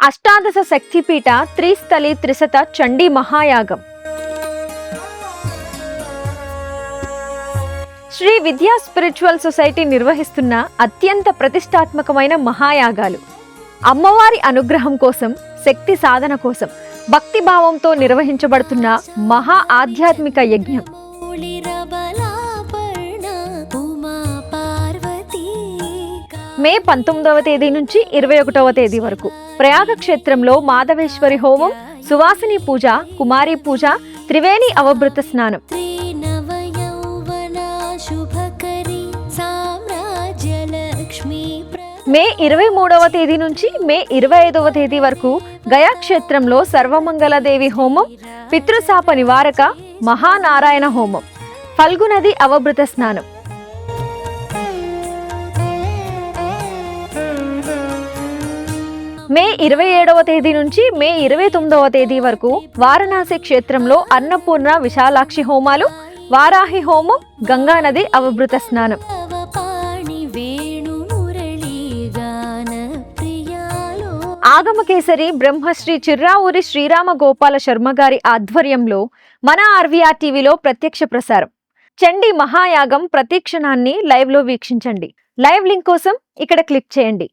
అష్టాదశ శక్తిపీఠ త్రిస్థలి త్రిశత చండీ మహాయాగం. శ్రీ విద్యా spiritual society నిర్వహిస్తున్న అత్యంత ప్రతిష్టాత్మకమైన మహాయాగాలు. అమ్మవారి అనుగ్రహం కోసం, శక్తి సాధన కోసం భక్తిభావంతో నిర్వహించబడుతున్న మహా ఆధ్యాత్మిక యజ్ఞం. మే 19వ తేదీ నుంచి 21వ తేదీ వరకు ప్రయాగ క్షేత్రంలో మాధవేశ్వరి హోమం, సువాసిని పూజ, కుమారి పూజ, త్రివేణి అవభృత స్నానం. మే 23వ తేదీ నుంచి మే 25వ తేదీ వరకు గయా క్షేత్రంలో సర్వమంగళదేవి హోమం, పితృశాప నివారక, మహానారాయణ హోమం, ఫల్గునది అవభృత స్నానం. మే 27వ తేదీ నుంచి మే 29వ తేదీ వరకు వారణాసి క్షేత్రంలో అన్నపూర్ణ విశాలాక్షి హోమాలు, వారాహి హోమం, గంగానది అవభృత స్నానం. ఆగమకేసరి బ్రహ్మశ్రీ చిర్రావూరి శ్రీరామ గోపాల శర్మ గారి ఆధ్వర్యంలో మన ఆర్వీఆర్ టీవీలో ప్రత్యక్ష ప్రసారం. చండీ మహాయాగం ప్రతిక్షణాన్ని లైవ్ లో వీక్షించండి. లైవ్ లింక్ కోసం ఇక్కడ క్లిక్ చేయండి.